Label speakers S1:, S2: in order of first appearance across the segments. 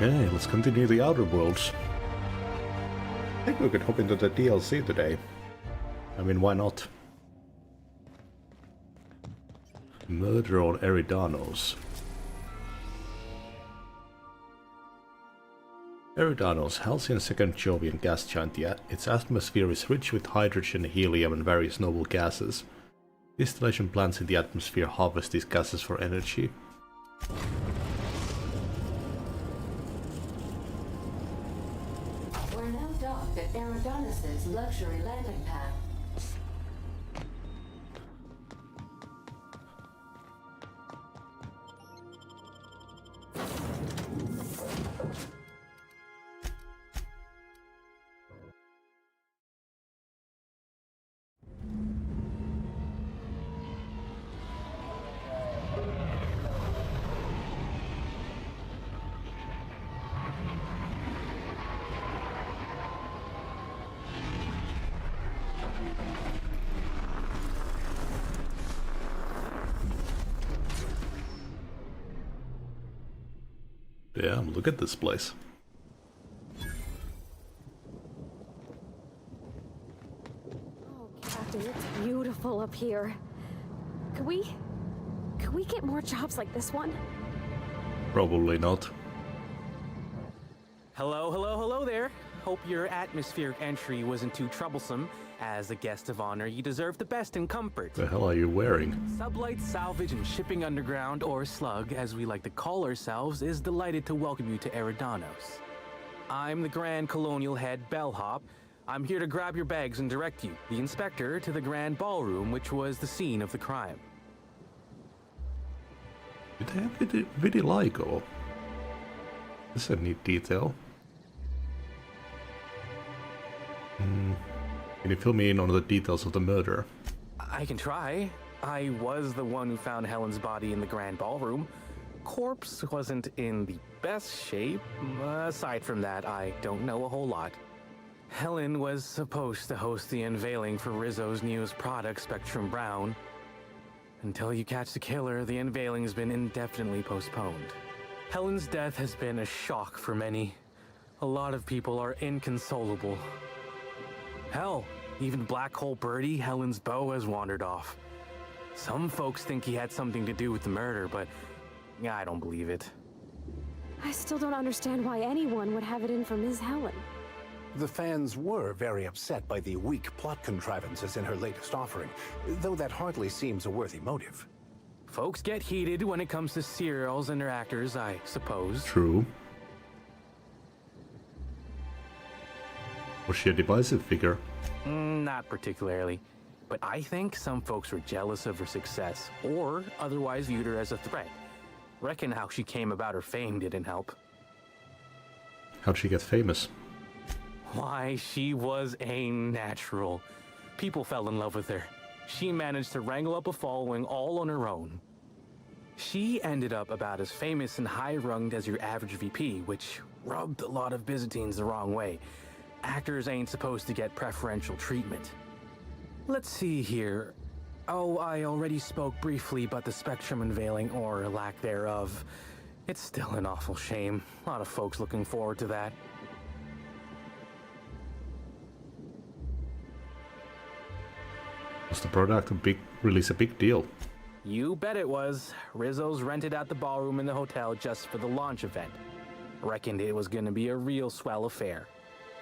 S1: Okay, let's continue the Outer Worlds. I think we could hop into the DLC today. I mean, why not? Murder on Eridanos. Eridanos, halcyon second Jovian gas giant. Its atmosphere is rich with hydrogen, helium, and various noble gases. Distillation plants in the atmosphere harvest these gases for energy.
S2: We're now docked at Eridanos' luxury landing pad.
S1: Damn, look at this place.
S3: Oh, Captain, it's beautiful up here. Could we get more jobs like this one?
S1: Probably not.
S4: Hello there. Hope your atmospheric entry wasn't too troublesome. As a guest of honor, you deserve the best in comfort.
S1: The hell are you wearing?
S4: Sublight Salvage and Shipping Underground, or Slug, as we like to call ourselves, is delighted to welcome you to Eridanos. I'm the Grand Colonial Head Bellhop. I'm here to grab your bags and direct you, the Inspector, to the Grand Ballroom, which was the scene of the crime.
S1: Did they have vitiligo? This is a neat detail. Can you fill me in on the details of the murder?
S4: I can try. I was the one who found Helen's body in the Grand Ballroom. Corpse wasn't in the best shape. Aside from that, I don't know a whole lot. Helen was supposed to host the unveiling for Rizzo's newest product, Spectrum Brown. Until you catch the killer, the unveiling's been indefinitely postponed. Helen's death has been a shock for many. A lot of people are inconsolable. Hell, even Black Hole Birdie, Helen's beau, has wandered off. Some folks think he had something to do with the murder, but I don't believe it.
S3: I still don't understand why anyone would have it in for Ms. Helen.
S5: The fans were very upset by the weak plot contrivances in her latest offering, though that hardly seems a worthy motive.
S4: Folks get heated when it comes to serials and their actors, I suppose.
S1: True. Was she a divisive figure?
S4: Not particularly. But I think some folks were jealous of her success, or otherwise viewed her as a threat. Reckon how she came about her fame didn't help.
S1: How'd she get famous?
S4: Why, she was a natural. People fell in love with her. She managed to wrangle up a following all on her own. She ended up about as famous and high-runged as your average VP, which rubbed a lot of Byzantines the wrong way. Actors ain't supposed to get preferential treatment. Let's see here. Oh, I already spoke briefly about the Spectrum unveiling, or lack thereof. It's still an awful shame. A lot of folks looking forward to that.
S1: Was the product release a big deal?
S4: You bet it was. Rizzo's rented out the ballroom in the hotel just for the launch event. Reckoned it was gonna be a real swell affair.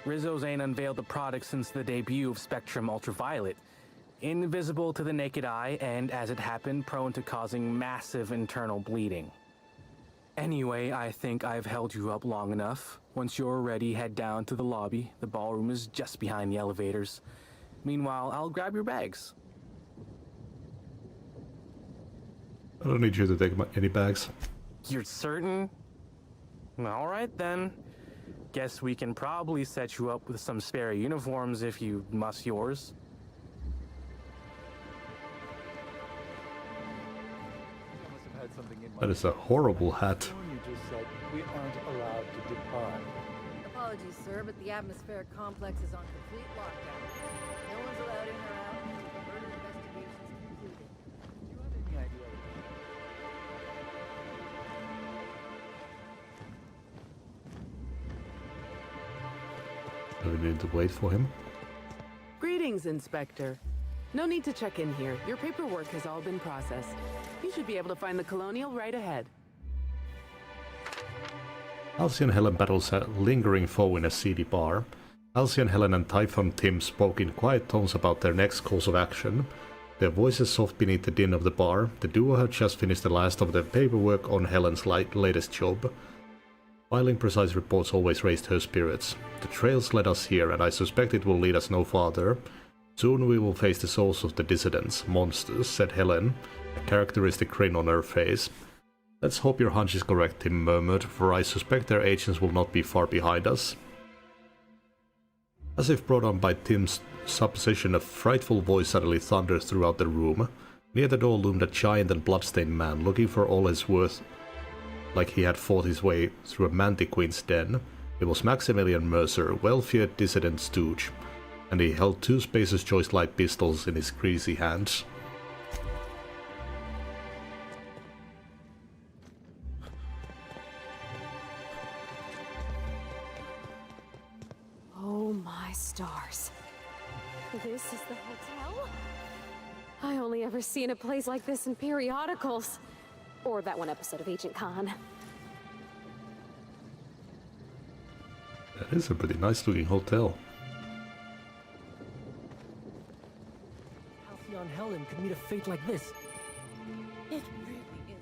S4: Rizzo's ain't unveiled the product since the debut of Spectrum Ultraviolet. Invisible to the naked eye, and as it happened, prone to causing massive internal bleeding. Anyway, I think I've held you up long enough. Once you're ready, head down to the lobby. The ballroom is just behind the elevators. Meanwhile, I'll grab your bags.
S1: I don't need you to take any bags.
S4: You're certain? All right then. Guess we can probably set you up with some spare uniforms if you must yours.
S1: That is a horrible hat.
S6: You just said we aren't allowed to depart.
S7: Apologies, sir, but the atmospheric complex is on complete lockdown. No one's allowed in or out until murder investigations concluded.
S6: Do you have any idea?
S1: Do we need to wait for him?
S8: Greetings, Inspector. No need to check in here. Your paperwork has all been processed. You should be able to find the Colonial right ahead.
S1: Halsey and Helen battles a lingering foe in a seedy bar. Halsey and Helen and Typhon Tim spoke in quiet tones about their next course of action. Their voices soft beneath the din of the bar. The duo had just finished the last of the paperwork on Helen's latest job. Filing precise reports always raised her spirits. The trails led us here, and I suspect it will lead us no farther. Soon we will face the souls of the dissidents, monsters, said Helen, a characteristic grin on her face. Let's hope your hunch is correct, Tim murmured, for I suspect their agents will not be far behind us. As if brought on by Tim's supposition, a frightful voice suddenly thundered throughout the room. Near the door loomed a giant and bloodstained man, looking for all his worth like he had fought his way through a mantique's den. It was Maximilian Mercer, well-feared dissident stooge, and he held two Spacer's Choice light pistols in his greasy hands.
S3: Oh my stars. This is the hotel? I only ever seen a place like this in periodicals. Or that one episode of Agent Khan.
S1: That is a pretty nice looking hotel.
S9: Halcyon Helen could meet a fate like this.
S7: It really is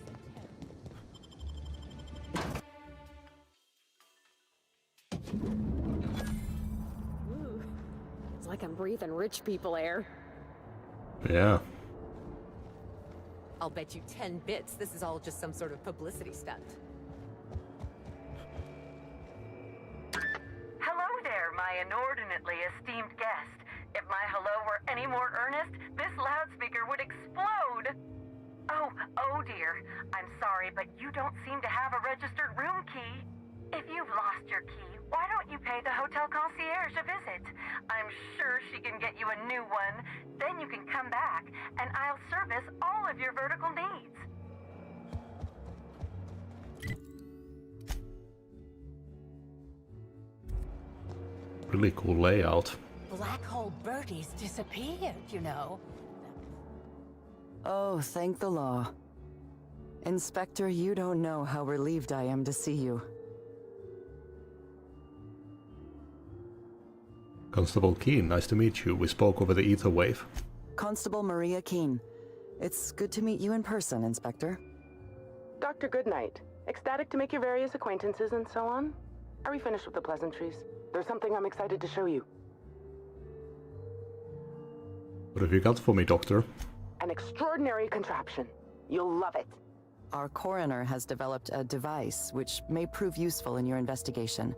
S3: Ooh. It's like I'm breathing rich people air.
S1: Yeah.
S10: I'll bet you 10 bits this is all just some sort of publicity stunt.
S11: Hello there, my inordinately esteemed guest. If my hello were any more earnest, this loudspeaker would explode. Oh dear. I'm sorry, but you don't seem to have a registered room key. If you've lost your key, why don't you pay the hotel concierge a visit? I'm sure she can get you a new one. Then you can come back, and I'll service all of your vertical needs.
S1: Really cool layout.
S10: Black Hole Bertie's disappeared, you know.
S12: Oh, thank the law. Inspector, you don't know how relieved I am to see you.
S1: Constable Keen, nice to meet you. We spoke over the ether wave.
S12: Constable Maria Keen. It's good to meet you in person, Inspector.
S8: Dr. Goodnight. Ecstatic to make your various acquaintances and so on. Are we finished with the pleasantries? There's something I'm excited to show you.
S1: What have you got for me, Doctor?
S8: An extraordinary contraption. You'll love it.
S12: Our coroner has developed a device which may prove useful in your investigation.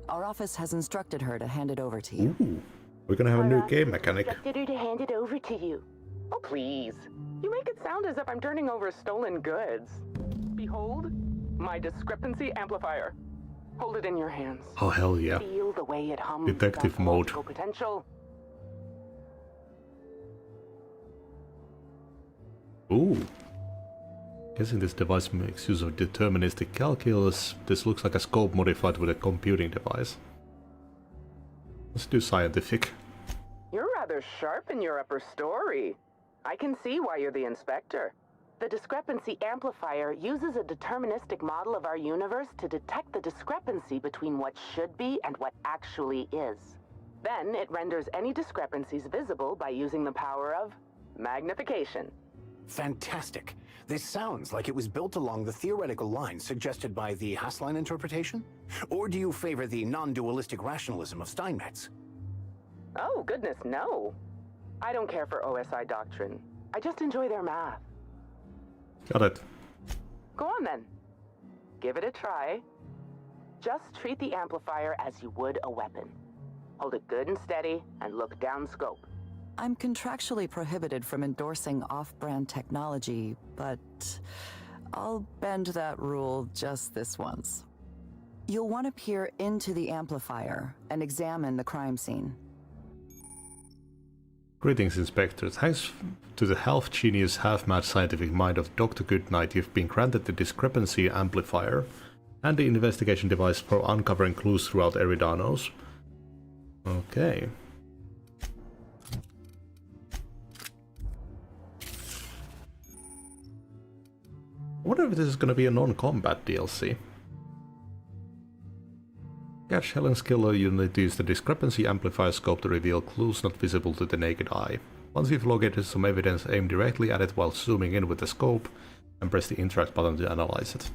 S12: Our office has instructed her to hand it over to you.
S1: Ooh, we're gonna have a new game mechanic.
S8: Instructed her to hand it over to you. Oh, please. You make it sound as if I'm turning over stolen goods. Behold, my discrepancy amplifier. Hold it in your hands.
S1: Oh, hell yeah.
S8: Feel the way it hums.
S1: Detective mode.
S8: Potential.
S1: Ooh. Guessing this device makes use of deterministic calculus. This looks like a scope modified with a computing device. Let's do scientific.
S8: You're rather sharp in your upper story. I can see why you're the inspector. The discrepancy amplifier uses a deterministic model of our universe to detect the discrepancy between what should be and what actually is. Then it renders any discrepancies visible by using the power of magnification.
S5: Fantastic. This sounds like it was built along the theoretical lines suggested by the Hassline interpretation? Or do you favor the non-dualistic rationalism of Steinmetz?
S8: Oh, goodness, no. I don't care for OSI doctrine. I just enjoy their math.
S1: Got it.
S8: Go on then. Give it a try. Just treat the amplifier as you would a weapon. Hold it good and steady and look down scope.
S12: I'm contractually prohibited from endorsing off-brand technology, but I'll bend that rule just this once. You'll want to peer into the amplifier and examine the crime scene.
S1: Greetings, Inspector. Thanks to the half-genius, half-mad scientific mind of Dr. Goodnight, you've been granted the discrepancy amplifier and the investigation device for uncovering clues throughout Eridanos. Okay. I wonder if this is gonna be a non-combat DLC. Catch Helen's killer unit use the discrepancy amplifier scope to reveal clues not visible to the naked eye. Once you've located some evidence, aim directly at it while zooming in with the scope and press the interact button to analyze it.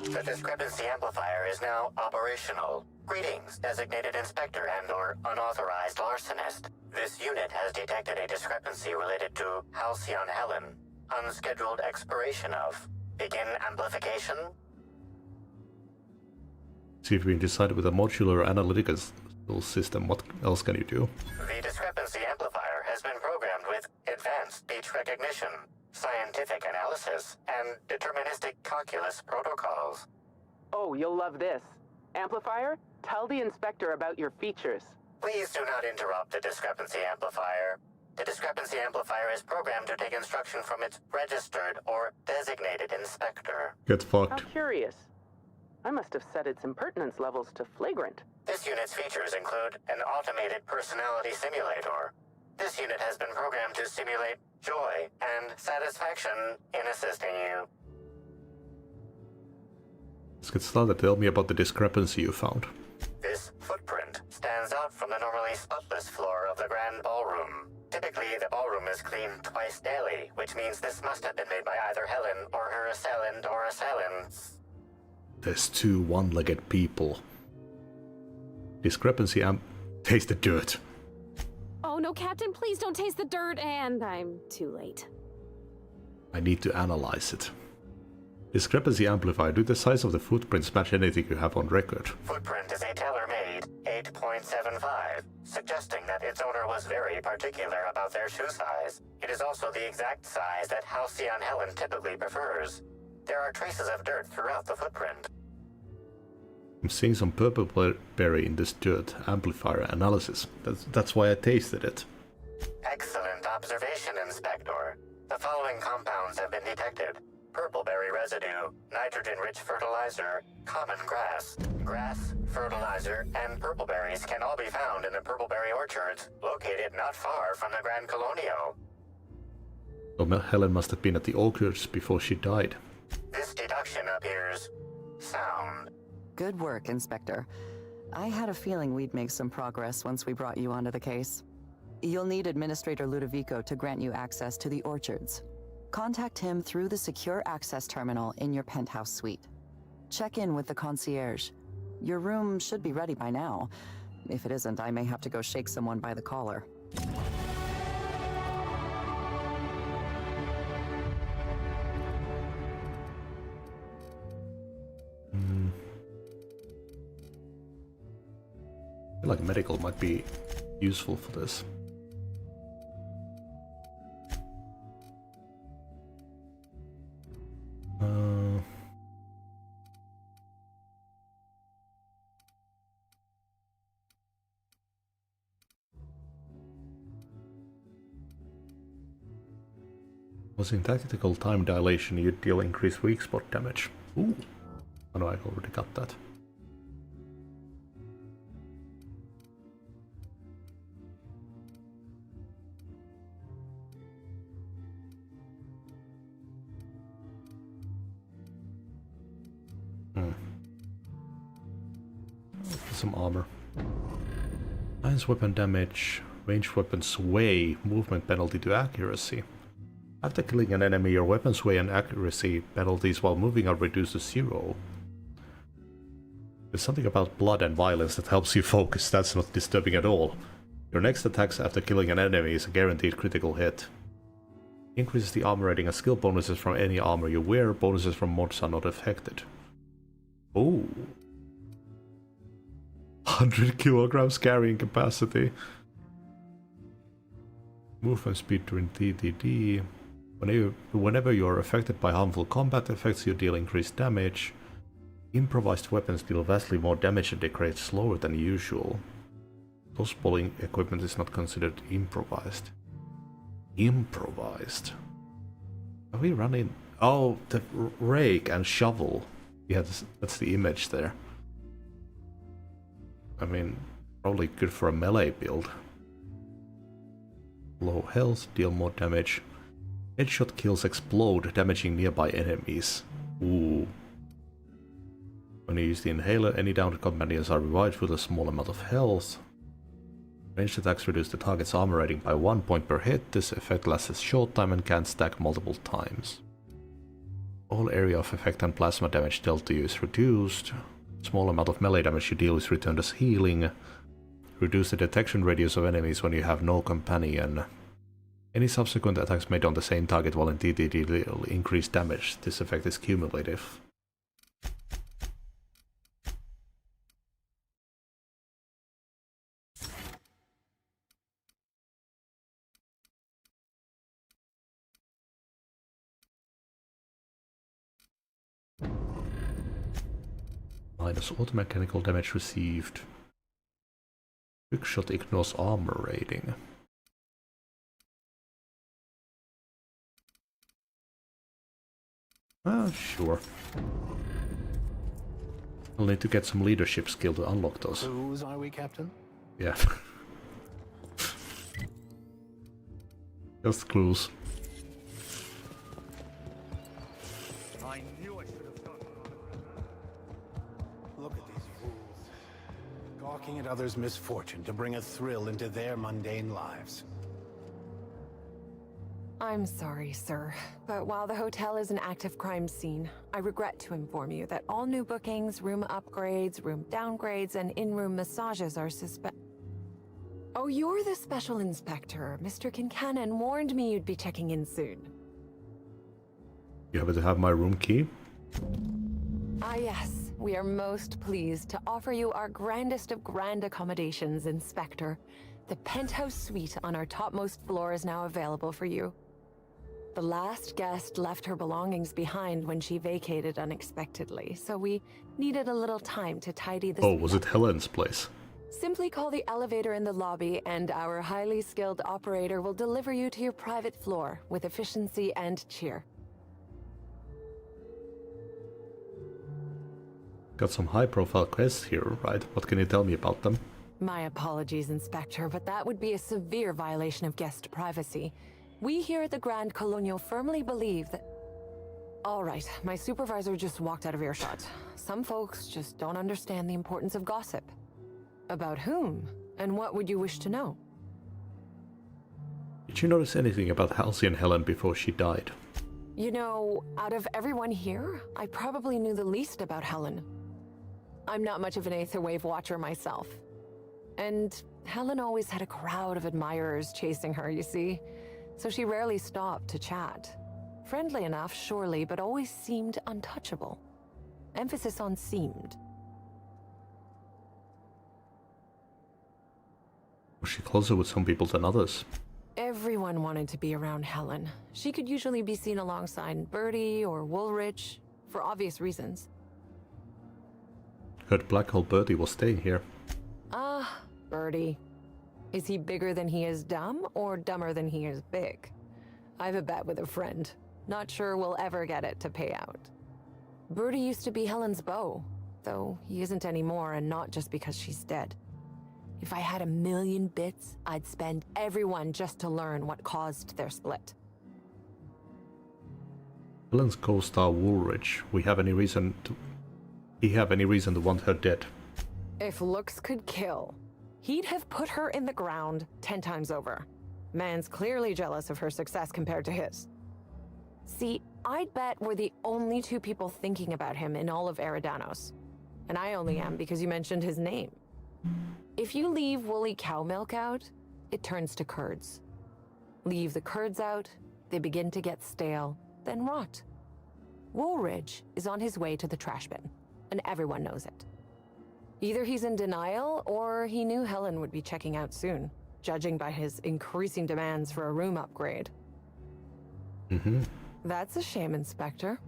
S5: The discrepancy amplifier is now operational. Greetings, designated inspector and/or unauthorized larcenist. This unit has detected a discrepancy related to Halcyon Helen. Unscheduled expiration of. Begin amplification.
S1: See if we can decide with a modular analytical system, what else can you do?
S5: The discrepancy amplifier has been programmed with advanced speech recognition, scientific analysis, and deterministic calculus protocols.
S8: Oh, you'll love this. Amplifier, tell the inspector about your features.
S5: Please do not interrupt the discrepancy amplifier. The discrepancy amplifier is programmed to take instruction from its registered or designated inspector.
S1: Get fucked.
S8: How curious. I must have set its impertinence levels to flagrant.
S5: This unit's features include an automated personality simulator. This unit has been programmed to simulate joy and satisfaction in assisting you.
S1: Let's get started. Tell me about the discrepancy you found.
S5: This footprint stands out from the normally spotless floor of the grand ballroom. Typically, the ballroom is cleaned twice daily, which means this must have been made by either Helen or her assailant or assailants.
S1: There's two one-legged people. Discrepancy taste the dirt.
S3: Oh no, Captain, please don't taste the dirt, and I'm too late.
S1: I need to analyze it. Discrepancy amplifier. Do the size of the footprints match anything you have on record?
S5: Footprint is a tailor-made 8.75, suggesting that its owner was very particular about their shoe size. It is also the exact size that Halcyon Helen typically prefers. There are traces of dirt throughout the footprint.
S1: I'm seeing some purple berry in this dirt. Amplifier analysis. That's why I tasted it.
S5: Excellent observation, Inspector. The following compounds have been detected. Purpleberry residue, nitrogen-rich fertilizer, common grass. Grass, fertilizer, and purpleberries can all be found in the purpleberry orchards, located not far from the Grand Colonial.
S1: So Helen must have been at the orchards before she died.
S5: This deduction appears sound.
S12: Good work, Inspector. I had a feeling we'd make some progress once we brought you onto the case. You'll need Administrator Ludovico to grant you access to the orchards. Contact him through the secure access terminal in your penthouse suite. Check in with the concierge. Your room should be ready by now. If it isn't, I may have to go shake someone by the collar.
S1: I feel like medical might be useful for this. Causing tactical time dilation, you deal increased weak spot damage. Ooh. Oh no, I already got that. Some armor. Lance weapon damage, ranged weapon sway, movement penalty to accuracy. After killing an enemy, your weapon sway and accuracy penalties while moving are reduced to 0. There's something about blood and violence that helps you focus. That's not disturbing at all. Your next attacks after killing an enemy is a guaranteed critical hit. Increases the armor rating and skill bonuses from any armor you wear. Bonuses from mods are not affected. Oh. 100 kilograms carrying capacity. Movement speed during TTD. Whenever you are affected by harmful combat effects, you deal increased damage. Improvised weapons deal vastly more damage and degrade slower than usual. Those bowling equipment is not considered improvised. Improvised. Are we running? Oh, the rake and shovel. Yeah, that's the image there. I mean, probably good for a melee build. Low health, deal more damage. Headshot kills explode, damaging nearby enemies. Ooh. When you use the inhaler, any downed companions are revived with a small amount of health. Ranged attacks reduce the target's armor rating by 1 point per hit. This effect lasts a short time and can stack multiple times. All area of effect and plasma damage dealt to you is reduced. Small amount of melee damage you deal is returned as healing. Reduce the detection radius of enemies when you have no companion. Any subsequent attacks made on the same target while in TTD will increase damage. This effect is cumulative. Minus automechanical damage received. Quick shot ignores armor rating. Ah, sure. I'll need to get some leadership skill to unlock those.
S13: Whose are we, Captain?
S1: Yeah. Just clues.
S13: I knew I should have done. Look at these fools. Gawking at others' misfortune to bring a thrill into their mundane lives.
S3: I'm sorry, sir, but while the hotel is an active crime scene, I regret to inform you that all new bookings, room upgrades, room downgrades, and in-room massages are Oh, you're the special inspector. Mr. Kincannon warned me you'd be checking in soon.
S1: You happen to have my room key?
S3: Ah, yes. We are most pleased to offer you our grandest of grand accommodations, Inspector. The penthouse suite on our topmost floor is now available for you. The last guest left her belongings behind when she vacated unexpectedly, so we needed a little time to tidy the
S1: Oh, was it Helen's place?
S3: Simply call the elevator in the lobby and our highly skilled operator will deliver you to your private floor with efficiency and cheer.
S1: Got some high-profile quests here, right? What can you tell me about them?
S3: My apologies, Inspector, but that would be a severe violation of guest privacy. We here at the Grand Colonial firmly believe that... All right, my supervisor just walked out of earshot. Some folks just don't understand the importance of gossip. About whom? And what would you wish to know?
S1: Did you notice anything about Halcyon Helen before she died?
S3: You know, out of everyone here, I probably knew the least about Helen. I'm not much of an Aetherwave watcher myself. And Helen always had a crowd of admirers chasing her, you see. So she rarely stopped to chat. Friendly enough, surely, but always seemed untouchable. Emphasis on seemed.
S1: Was she closer with some people than others?
S3: Everyone wanted to be around Helen. She could usually be seen alongside Bertie or Woolrich, for obvious reasons.
S1: Heard Black Hole Bertie was staying here.
S3: Ah, Bertie. Is he bigger than he is dumb, or dumber than he is big? I've a bet with a friend. Not sure we'll ever get it to pay out. Bertie used to be Helen's beau, though he isn't anymore, and not just because she's dead. If I had 1,000,000 bits, I'd spend everyone just to learn what caused their split.
S1: Helen's co-star Woolrich. He have any reason to want her dead?
S3: If looks could kill, he'd have put her in the ground 10 times over. Man's clearly jealous of her success compared to his. See, I'd bet we're the only two people thinking about him in all of Eridanos. And I only am because you mentioned his name. If you leave woolly cow milk out, it turns to curds. Leave the curds out, they begin to get stale, then rot. Woolridge is on his way to the trash bin, and everyone knows it. Either he's in denial, or he knew Helen would be checking out soon, judging by his increasing demands for a room upgrade.
S1: Mm-hmm.
S3: That's a shame, Inspector.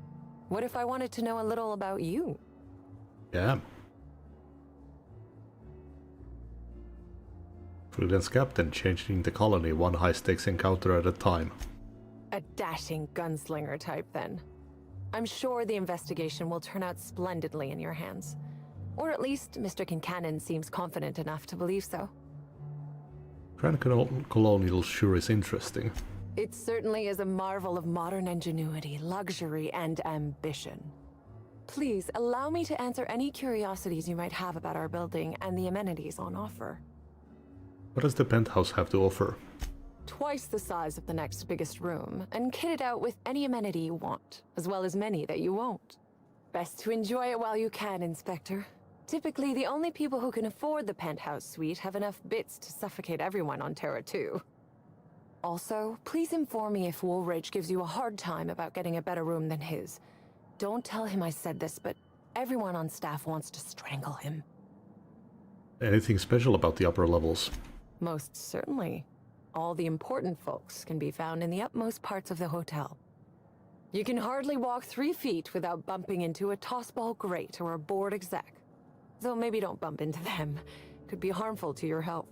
S3: What if I wanted to know a little about you?
S1: Yeah. Freelance captain changing the colony one high-stakes encounter at a time.
S3: A dashing gunslinger type, then. I'm sure the investigation will turn out splendidly in your hands. Or at least Mr. Kincannon seems confident enough to believe so.
S1: Grand Colonial sure is interesting.
S3: It certainly is a marvel of modern ingenuity, luxury, and ambition. Please, allow me to answer any curiosities you might have about our building and the amenities on offer.
S1: What does the penthouse have to offer?
S3: Twice the size of the next biggest room, and kitted out with any amenity you want, as well as many that you won't. Best to enjoy it while you can, Inspector. Typically, the only people who can afford the penthouse suite have enough bits to suffocate everyone on Terra 2. Also, please inform me if Woolridge gives you a hard time about getting a better room than his. Don't tell him I said this, but everyone on staff wants to strangle him.
S1: Anything special about the upper levels?
S3: Most certainly. All the important folks can be found in the utmost parts of the hotel. You can hardly walk 3 feet without bumping into a tossball grate or a bored exec. Though maybe don't bump into them. Could be harmful to your health.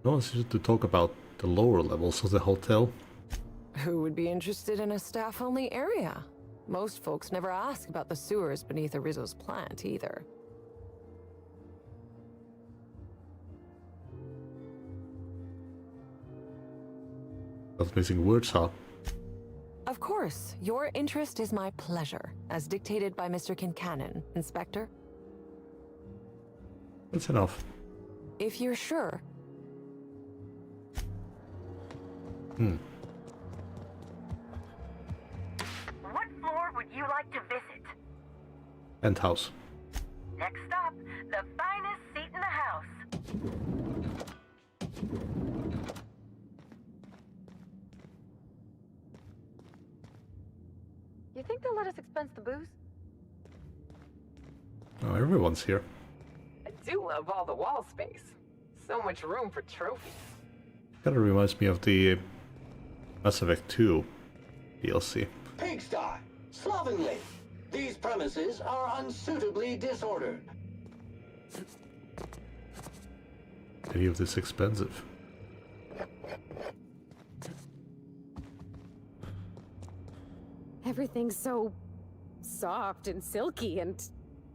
S1: No one seems to talk about the lower levels of the hotel.
S3: Who would be interested in a staff-only area? Most folks never ask about the sewers beneath Arizo's plant, either.
S1: Not missing words, huh?
S3: Of course, your interest is my pleasure, as dictated by Mr. Kincannon, Inspector.
S1: That's enough.
S3: If you're sure.
S11: What floor would you like to visit?
S1: Penthouse.
S11: Next stop, the finest seat in the house.
S7: You think they'll let us expense the booze?
S1: Oh, everyone's here.
S14: I do love all the wall space. So much room for trophies.
S1: Kinda reminds me of the Mass Effect 2 DLC.
S15: Pigsty! Slovenly! These premises are unsuitably disordered.
S1: Any of this expensive?
S16: Everything's so soft and silky and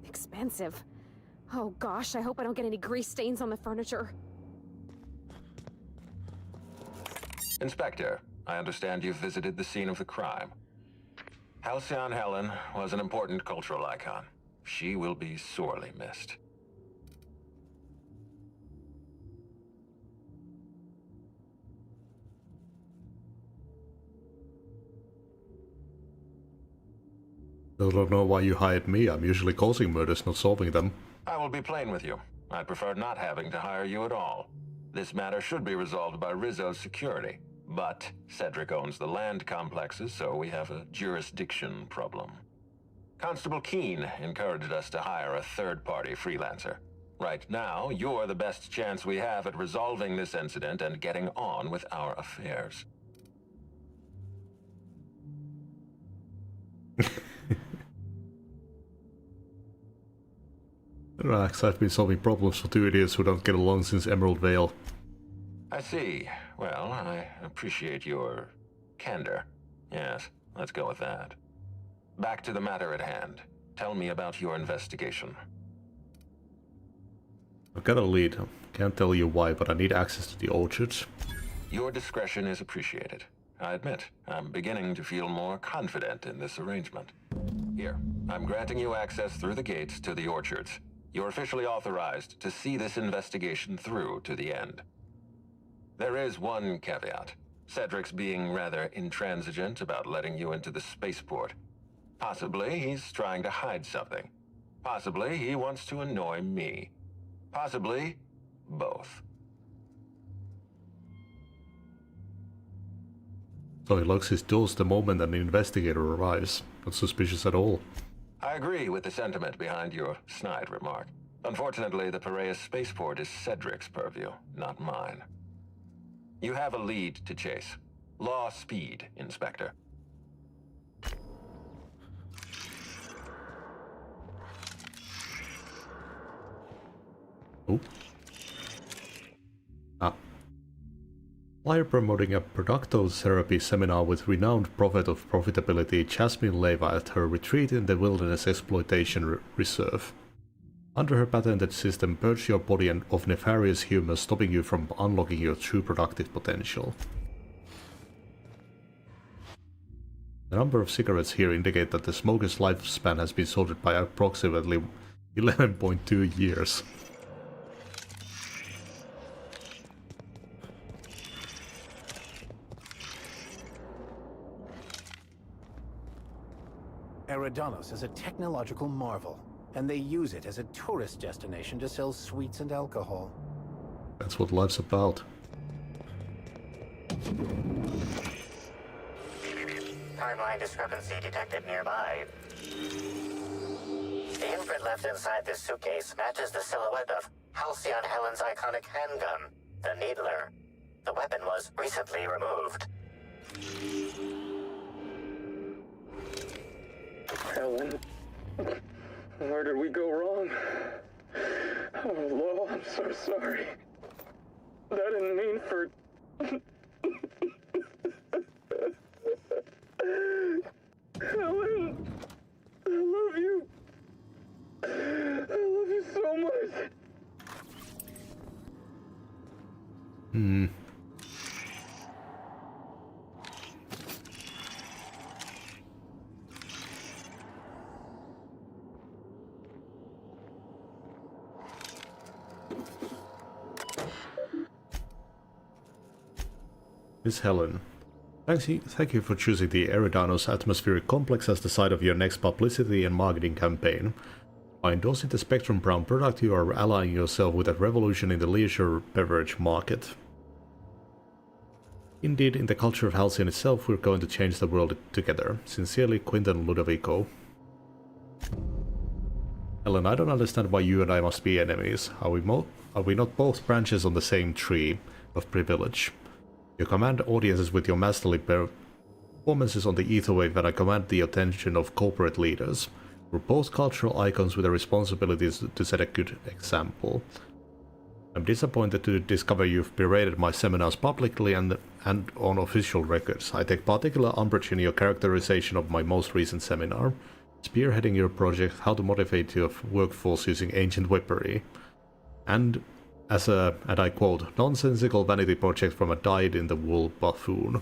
S16: expensive. Oh gosh, I hope I don't get any grease stains on the furniture.
S17: Inspector, I understand you've visited the scene of the crime. Halcyon Helen was an important cultural icon. She will be sorely missed.
S1: I don't know why you hired me. I'm usually causing murders, not solving them.
S17: I will be plain with you. I'd prefer not having to hire you at all. This matter should be resolved by Rizzo's security. But Cedric owns the land complexes, so we have a jurisdiction problem. Constable Keene encouraged us to hire a third-party freelancer. Right now, you're the best chance we have at resolving this incident and getting on with our affairs.
S1: Relax, I've been solving problems for 2 idiots who don't get along since Emerald Vale.
S17: I see. Well, I appreciate your candor. Yes, let's go with that. Back to the matter at hand. Tell me about your investigation.
S1: I've got a lead. Can't tell you why, but I need access to the orchards.
S17: Your discretion is appreciated. I admit, I'm beginning to feel more confident in this arrangement. Here, I'm granting you access through the gates to the orchards. You're officially authorized to see this investigation through to the end. There is one caveat. Cedric's being rather intransigent about letting you into the spaceport. Possibly he's trying to hide something. Possibly he wants to annoy me. Possibly both.
S1: So he locks his doors the moment an investigator arrives. Not suspicious at all.
S17: I agree with the sentiment behind your snide remark. Unfortunately, the Piraeus spaceport is Cedric's purview, not mine. You have a lead to chase. Law speed, Inspector.
S1: Oh. While promoting a productotherapy seminar with renowned prophet of profitability Jasmine Leva at her retreat in the Wilderness Exploitation Reserve. Under her patented system, purge your body of nefarious humors, stopping you from unlocking your true productive potential. The number of cigarettes here indicate that the smoker's lifespan has been sorted by approximately 11.2 years.
S13: Eridanos is a technological marvel, and they use it as a tourist destination to sell sweets and alcohol.
S1: That's what life's about.
S5: Timeline discrepancy detected nearby. The imprint left inside this suitcase matches the silhouette of Halcyon Helen's iconic handgun, the Needler. The weapon was recently removed.
S18: Helen, where did we go wrong? Oh, Lo, I'm so sorry. I didn't mean for... Helen, I love you. I love you so much.
S1: Miss Helen, thank you for choosing the Eridanos Atmospheric Complex as the site of your next publicity and marketing campaign. By endorsing the Spectrum Brown product, you are allying yourself with a revolution in the leisure beverage market. Indeed, in the culture of Halcyon itself, we're going to change the world together. Sincerely, Quinton Ludovico. Helen, I don't understand why you and I must be enemies. Are we not both branches on the same tree of privilege? You command audiences with your masterly performances on the ether wave, and I command the attention of corporate leaders. We're both cultural icons with the responsibilities to set a good example. I'm disappointed to discover you've berated my seminars publicly and on official records. I take particular umbrage in your characterization of my most recent seminar, spearheading your project How to Motivate Your Workforce Using Ancient Weaponry, and as a, and I quote, nonsensical vanity project from a dyed-in-the-wool buffoon.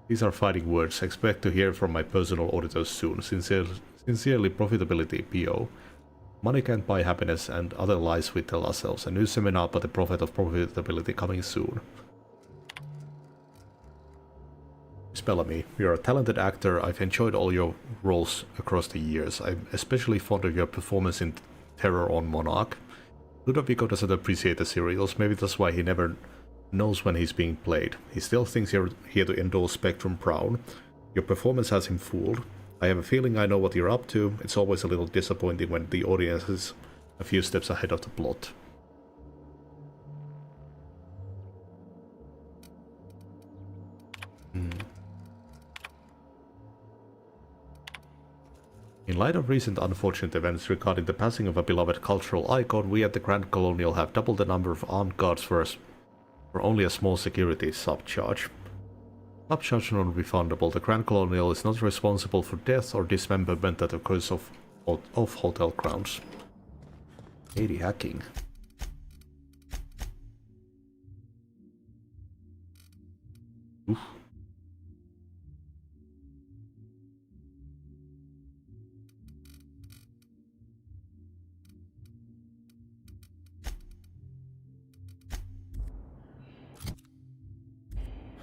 S1: These are fighting words. Expect to hear from my personal auditors soon. Sincerely, Profitability, P.O. Money can't buy happiness and other lies we tell ourselves. A new seminar by the Prophet of Profitability coming soon. Miss Bellamy, you're a talented actor. I've enjoyed all your roles across the years. I'm especially fond of your performance in Terror on Monarch. Ludovico doesn't appreciate the serials, maybe that's why he never knows when he's being played. He still thinks you're here to endorse Spectrum Brown. Your performance has him fooled. I have a feeling I know what you're up to. It's always a little disappointing when the audience is a few steps ahead of the plot. In light of recent unfortunate events regarding the passing of a beloved cultural icon, we at the Grand Colonial have doubled the number of armed guards for only a small security subcharge. Subcharge non-refundable. The Grand Colonial is not responsible for death or dismemberment that occurs off hotel grounds. 80 hacking. Oof.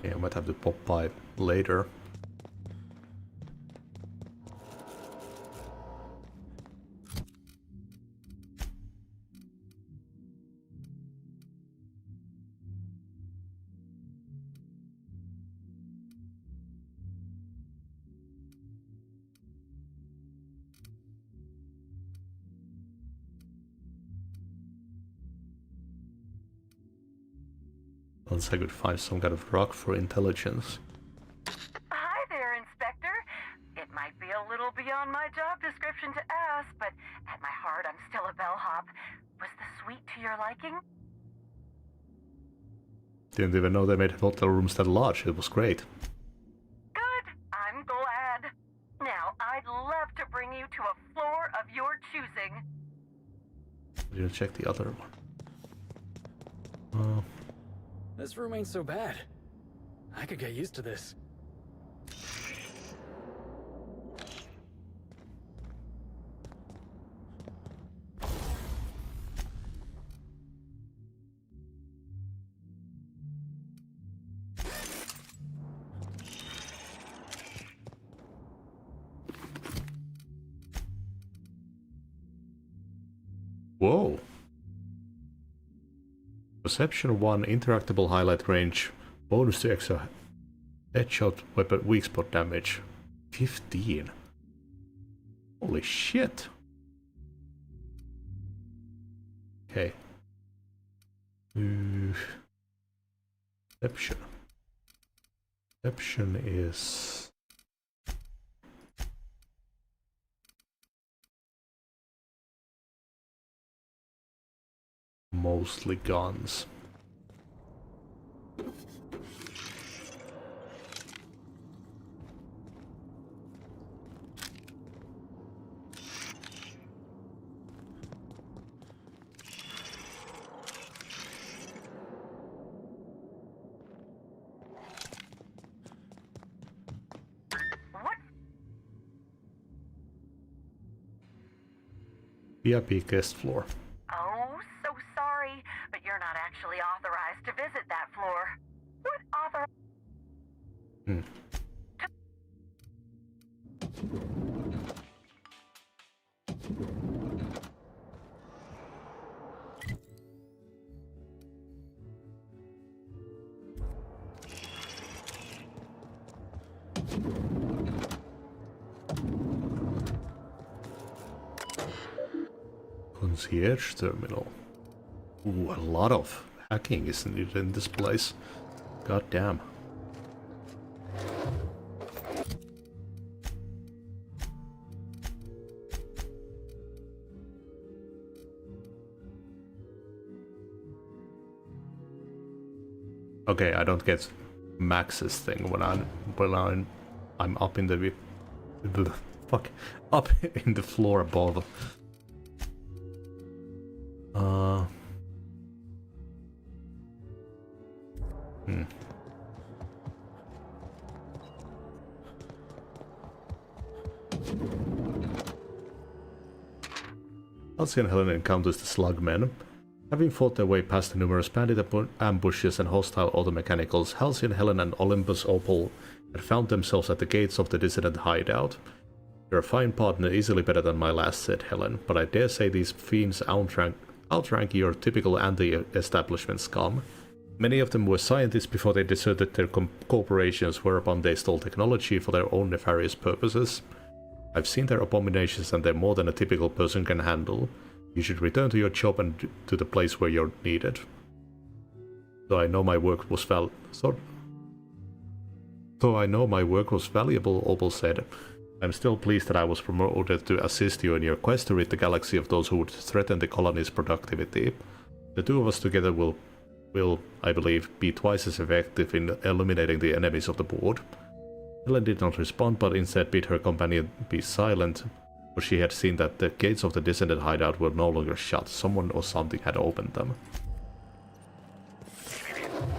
S1: Yeah, I might have to pop by later. Unless I could find some kind of rock for intelligence.
S11: Hi there, Inspector. It might be a little beyond my job description to ask, but at my heart I'm still a bellhop. Was the suite to your liking?
S1: Didn't even know they made hotel rooms that large. It was great.
S11: Good. I'm glad. Now, I'd love to bring you to a floor of your choosing.
S1: I didn't check the other one.
S9: This room ain't so bad. I could get used to this.
S1: Whoa. Perception 1, interactable highlight range, bonus to extra headshot weapon weak spot damage. 15. Holy shit. Okay. Perception. Perception is... mostly guns. VIP guest floor.
S11: Oh, so sorry, but you're not actually authorized to visit that floor. What author...
S1: Concierge terminal. Ooh, a lot of hacking is needed in this place. God damn. Okay, I don't get Max's thing when I'm up in the fuck up in the floor above. Halsey and Helen encounters the Slugmen. Having fought their way past the numerous bandit ambushes and hostile automechanicals, Halsey and Helen and Olympus Opal had found themselves at the gates of the dissident hideout. "You're a fine partner, easily better than my last," said Helen, "but I dare say these fiends outrank your typical anti-establishment scum. Many of them were scientists before they deserted their corporations, whereupon they stole technology for their own nefarious purposes. I've seen their abominations and they're more than a typical person can handle. You should return to your job and to the place where you're needed." Though I know my work was valuable, Opal said, "I'm still pleased that I was promoted to assist you in your quest to rid the galaxy of those who would threaten the colony's productivity. The two of us together will, I believe, be twice as effective in eliminating the enemies of the board." Helen did not respond, but instead bid her companion be silent, for she had seen that the gates of the dissident hideout were no longer shut. Someone or something had opened them.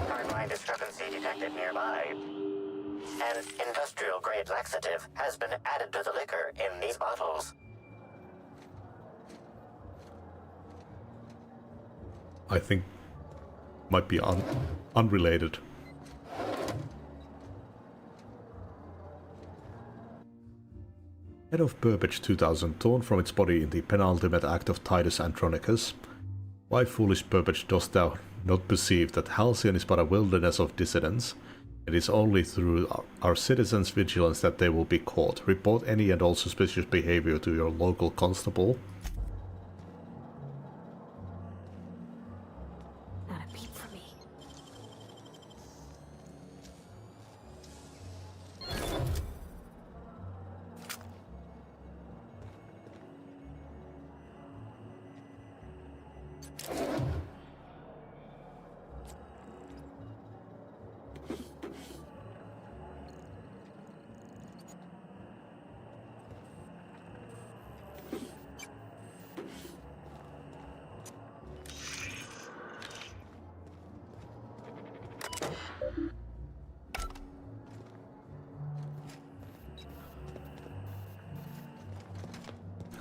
S5: Timeline discrepancy detected nearby. An industrial-grade laxative has been added to the liquor in these bottles.
S1: I think might be unrelated. Head of Burbage 2000 torn from its body in the penultimate act of Titus Andronicus. Why, foolish Burbage, dost thou not perceive that Halcyon is but a wilderness of dissidents? It is only through our citizens' vigilance that they will be caught. Report any and all suspicious behavior to your local constable.
S16: Not a peep for me.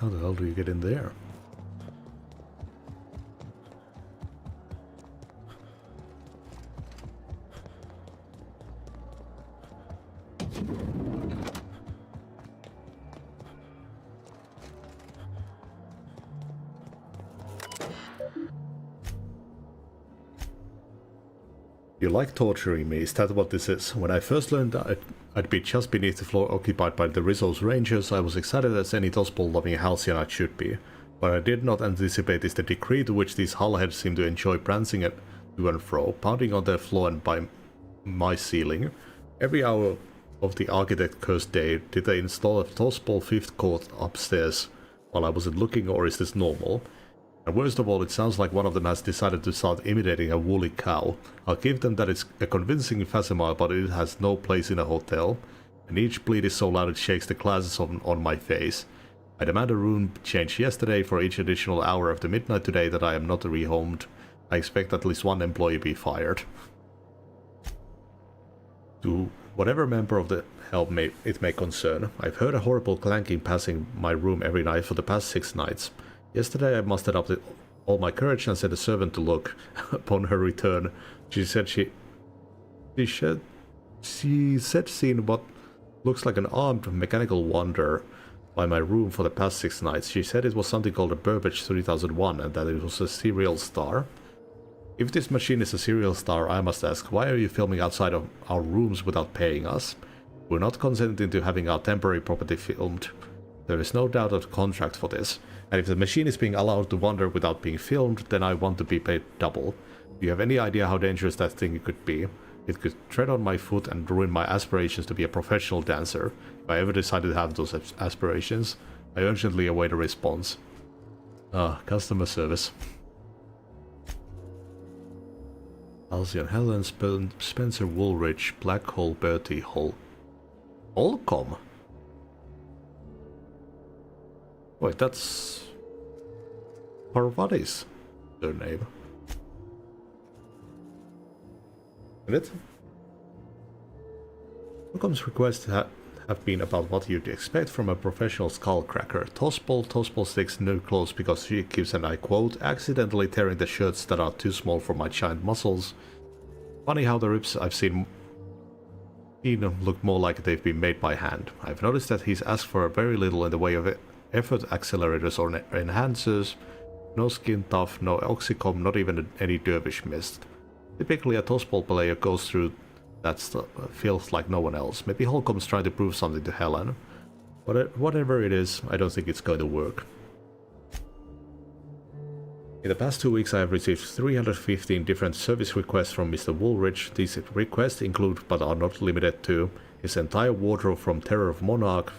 S1: How the hell do you get in there? You like torturing me, is that what this is? When I first learned that I'd be just beneath the floor occupied by the Rizzo's Rangers, I was excited as any Tospol-loving Halcyonite should be. What I did not anticipate is the degree to which these hullheads seem to enjoy prancing to and fro, pounding on their floor and by my ceiling. Every hour of the architect-cursed day did they install a Tospol 5th court upstairs while I wasn't looking, or is this normal? And worst of all, it sounds like one of them has decided to start imitating a woolly cow. I'll give them that it's a convincing facsimile, but it has no place in a hotel. And each bleat is so loud it shakes the glasses on my face. I demand a room change yesterday for each additional hour after midnight today that I am not rehomed. I expect at least one employee be fired. To whatever member of the help it may concern, I've heard a horrible clanking passing my room every night for the past 6 nights. Yesterday I mustered up all my courage and sent a servant to look. Upon her return, she said she said seen what looks like an armed mechanical wanderer by my room for the past 6 nights. She said it was something called a Burbage 3001 and that it was a serial star. If this machine is a serial star, I must ask, why are you filming outside of our rooms without paying us? We're not consenting to having our temporary property filmed. There is no doubt of the contract for this. And if the machine is being allowed to wander without being filmed, then I want to be paid double. Do you have any idea how dangerous that thing could be? It could tread on my foot and ruin my aspirations to be a professional dancer. If I ever decided to have those aspirations, I urgently await a response. Customer service. Halcyon Helen, Spencer Woolrich, Black Hole, Bertie Hall. Holcomb? Wait, that's Parvati's surname. Isn't it? Holcomb's requests have been about what you'd expect from a professional skullcracker. Tospol sticks no clothes because she keeps, and I quote, accidentally tearing the shirts that are too small for my giant muscles. Funny how the ribs I've seen look more like they've been made by hand. I've noticed that he's asked for very little in the way of effort accelerators or enhancers. No skin tough, no oxycom, not even any dervish mist. Typically a Tospol player goes through that stuff, feels like no one else. Maybe Holcomb's trying to prove something to Helen. But whatever it is, I don't think it's going to work. In the past 2 weeks I have received 315 different service requests from Mr. Woolrich. These requests include, but are not limited to, his entire wardrobe from Terror of Monarch,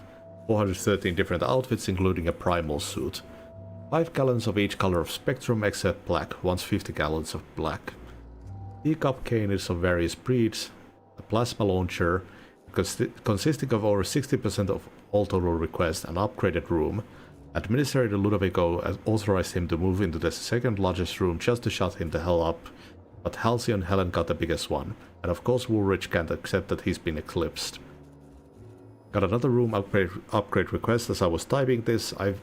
S1: 413 different outfits including a primal suit, 5 gallons of each color of spectrum except black, once 50 gallons of black, teacup canes of various breeds, a plasma launcher consisting of over 60% of all total requests, an upgraded room. Administrator Ludovico authorized him to move into the second largest room just to shut him the hell up, but Halcyon Helen got the biggest one, and of course Woolrich can't accept that he's been eclipsed. Got another room upgrade request. As I was typing this, I've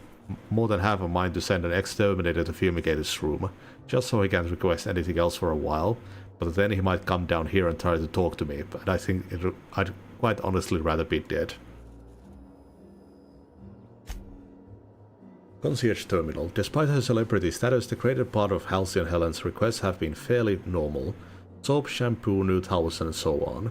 S1: more than half a mind to send an exterminator to fumigate his room, just so he can't request anything else for a while, but then he might come down here and try to talk to me, but I think I'd quite honestly rather be dead. Concierge Terminal. Despite her celebrity status, the greater part of Halcyon Helen's requests have been fairly normal. Soap, shampoo, new towels and so on.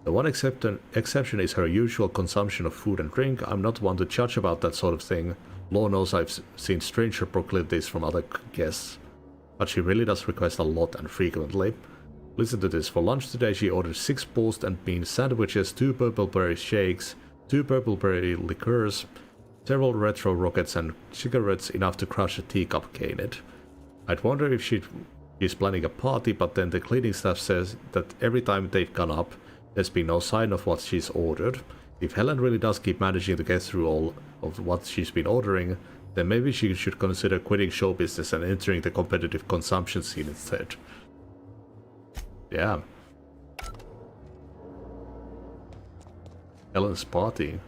S1: The one exception is her usual consumption of food and drink. I'm not one to judge about that sort of thing. Lord knows I've seen stranger proclivities from other guests. But she really does request a lot and frequently. Listen to this. For lunch today she ordered 6 poached and bean sandwiches, 2 purpleberry shakes, 2 purpleberry liqueurs, several retro rockets and cigarettes enough to crush a teacup canid. I'd wonder if she's planning a party, but then the cleaning staff says that every time they've gone up, there's been no sign of what she's ordered. If Helen really does keep managing to get through all of what she's been ordering, then maybe she should consider quitting show business and entering the competitive consumption scene instead. Yeah. Helen's party.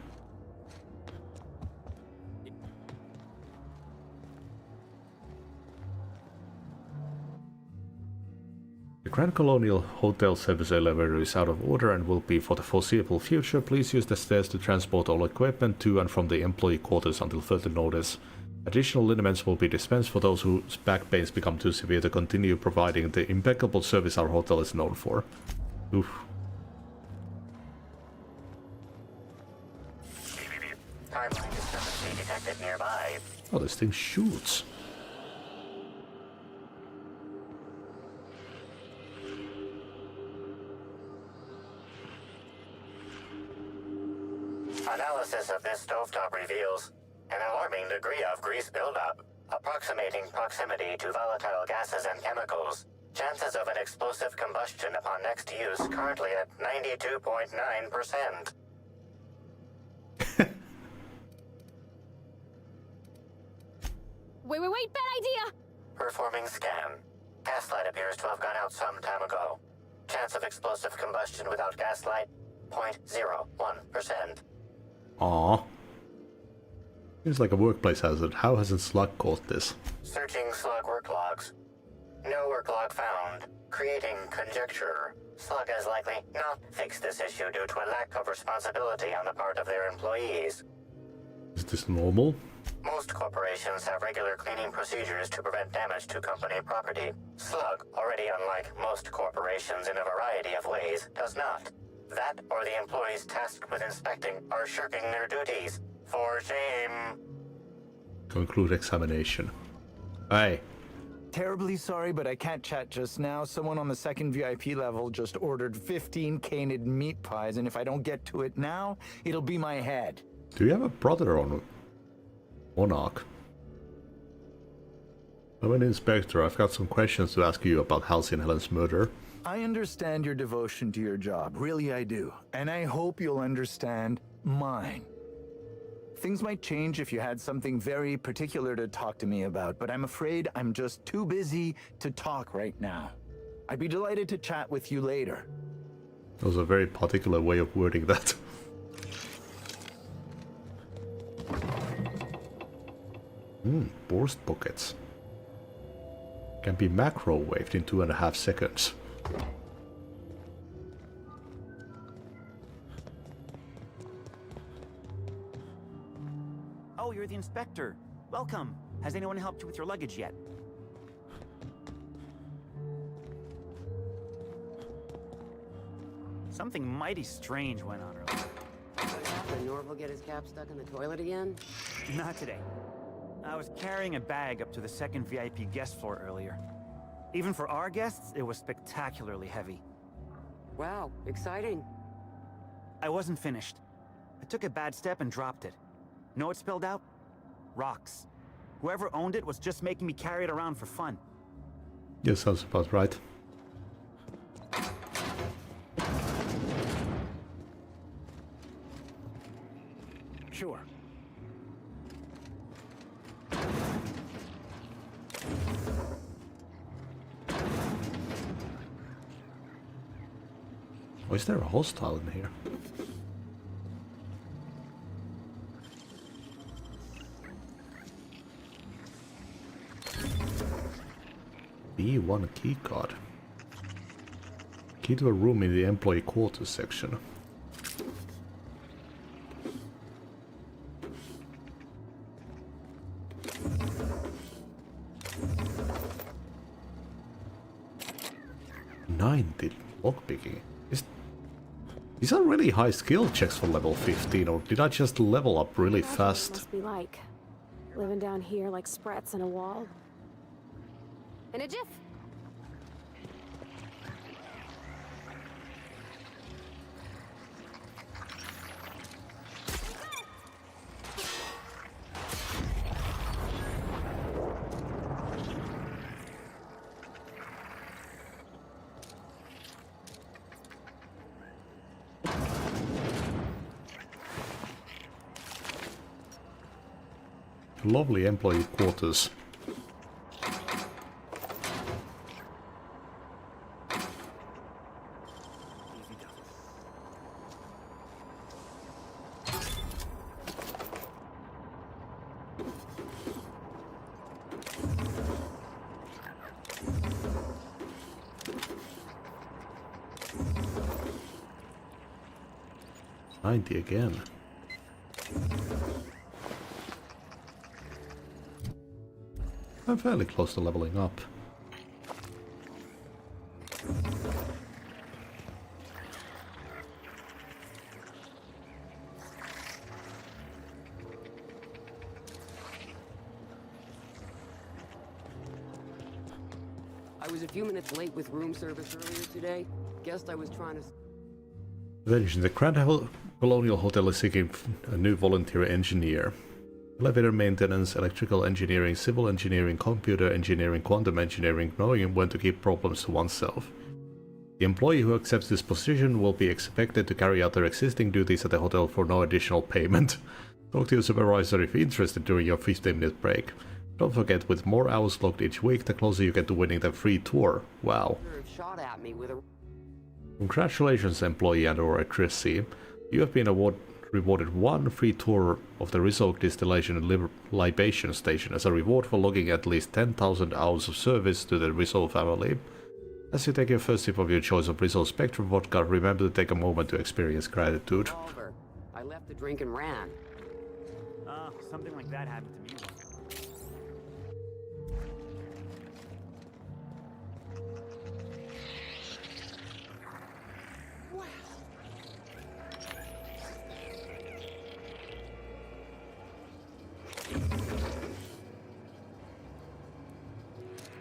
S1: Grand Colonial Hotel service elevator is out of order and will be for the foreseeable future. Please use the stairs to transport all equipment to and from the employee quarters until further notice. Additional liniments will be dispensed for those whose back pains become too severe to continue providing the impeccable service our hotel is known for. Oof.
S5: Timeline discrepancy detected nearby.
S1: Oh, this thing shoots.
S5: Analysis of this stovetop reveals an alarming degree of grease buildup, approximating proximity to volatile gases and chemicals. Chances of an explosive combustion upon next use currently at 92.9%.
S16: Wait, bad idea!
S5: Performing scan. Gaslight appears to have gone out some time ago. Chance of explosive combustion without gaslight, 0.01%.
S1: Aww. Seems like a workplace hazard. How hasn't Slug caught this?
S5: Searching Slug work logs. No work log found. Creating conjecture. Slug has likely not fixed this issue due to a lack of responsibility on the part of their employees.
S1: Is this normal?
S5: Most corporations have regular cleaning procedures to prevent damage to company property. Slug, already unlike most corporations in a variety of ways, does not. That or the employees tasked with inspecting are shirking their duties. For shame.
S1: Conclude examination. Aye.
S19: Terribly sorry, but I can't chat just now. Someone on the second VIP level just ordered 15 canid meat pies, and if I don't get to it now, it'll be my head.
S1: Do you have a brother on Monarch? I'm an inspector. I've got some questions to ask you about Halcyon Helen's murder.
S19: I understand your devotion to your job. Really, I do. And I hope you'll understand mine. Things might change if you had something very particular to talk to me about, but I'm afraid I'm just too busy to talk right now. I'd be delighted to chat with you later.
S1: That was a very particular way of wording that. Burst buckets. Can be macrowaved in 2.5 seconds.
S20: Oh, you're the inspector. Welcome. Has anyone helped you with your luggage yet? Something mighty strange went on earlier.
S21: What happened? Norval get his cap stuck in the toilet again?
S20: Not today. I was carrying a bag up to the second VIP guest floor earlier. Even for our guests, it was spectacularly heavy.
S21: Wow, exciting.
S20: I wasn't finished. I took a bad step and dropped it. Know what spilled out? Rocks. Whoever owned it was just making me carry it around for fun.
S1: Yes, sounds about right.
S20: Sure.
S1: Oh, is there a hostile in here? B1 keycard. Key to a room in the employee quarters section. Lockpicking. These are really high skill checks for level 15, or did I just level up really fast?
S16: Must be like living down here like sprats in a wall. In a jiff.
S1: Lovely employee quarters. 90 again. I'm fairly close to leveling up.
S21: I was a few minutes late with room service earlier today. Guessed I was trying to...
S1: Attention, the Grand Colonial Hotel is seeking a new volunteer engineer. Elevator maintenance, electrical engineering, civil engineering, computer engineering, quantum engineering, knowing when to keep problems to oneself. The employee who accepts this position will be expected to carry out their existing duties at the hotel for no additional payment. Talk to your supervisor if interested during your 15-minute break. Don't forget, with more hours logged each week, the closer you get to winning the free tour. Wow.
S21: Shot at me with a...
S1: Congratulations, employee and/or actressee. You have been rewarded one free tour of the Resolve Distillation and Libation Station as a reward for logging at least 10,000 hours of service to the Resolve family. As you take your first sip of your choice of Resolve Spectrum vodka, remember to take a moment to experience gratitude.
S21: I left the drink and ran.
S20: Something like that happened to me.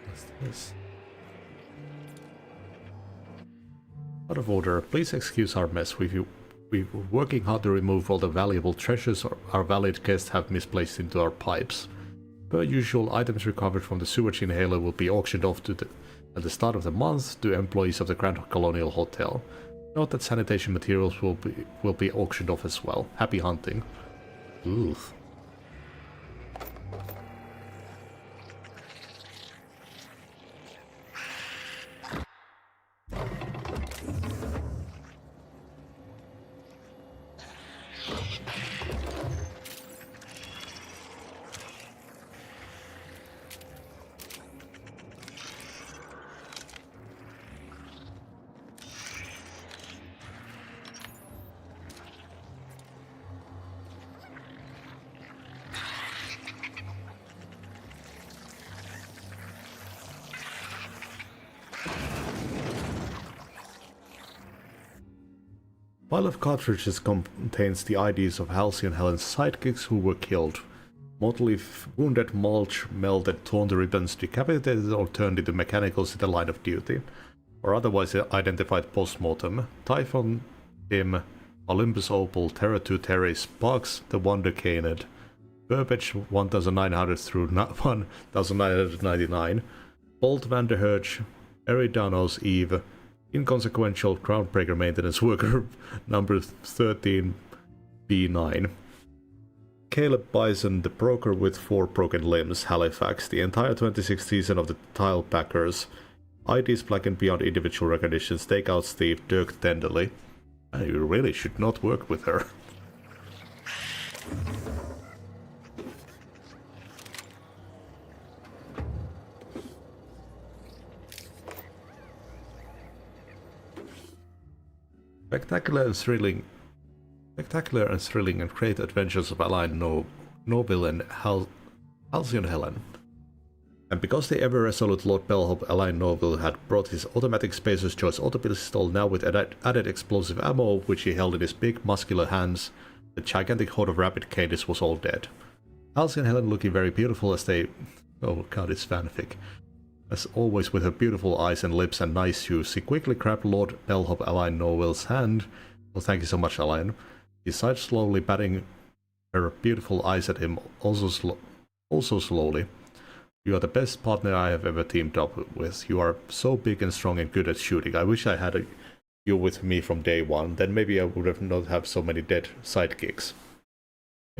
S1: What's this? Out of order, please excuse our mess. We're working hard to remove all the valuable treasures our valid guests have misplaced into our pipes. Per usual, items recovered from the sewage inhaler will be auctioned off at the start of the month to employees of the Grand Colonial Hotel. Note that sanitation materials will be auctioned off as well. Happy hunting. Oof. Pile of cartridges contains the IDs of Halsey and Helen's sidekicks who were killed. Mortally wounded, mulch, melted, torn to ribbons, decapitated or turned into mechanicals in the line of duty, or otherwise identified post-mortem. Typhon, Tim, Olympus Opal, Terra 2 Terry, Sparks, the Wonder Canid, Burbage 1900 through 1999, Bolt Vanderherge, Eridanos Eve, inconsequential groundbreaker maintenance worker number 13B9. Caleb Bison, the broker with 4 broken limbs, Halifax, the entire 26th season of the Tile Packers. IDs blackened beyond individual recognition, Stakeout Steve, Dirk Tenderly. You really should not work with her. Spectacular and thrilling and great adventures of Alain Noble and Halcyon Helen. And because the ever-resolute Lord Bellhop Alain Noble had brought his automatic Spacer's Choice auto-pistol now with added explosive ammo, which he held in his big muscular hands, the gigantic horde of rapid cadets was all dead. Halcyon Helen looking very beautiful as they... oh god, it's fanfic. As always, with her beautiful eyes and lips and nice shoes, she quickly grabbed Lord Bellhop Alain Noble's hand. Well, thank you so much, Alain. He sighed slowly, batting her beautiful eyes at him, also slowly. You are the best partner I have ever teamed up with. You are so big and strong and good at shooting. I wish I had you with me from day one. Then maybe I would have not have so many dead sidekicks.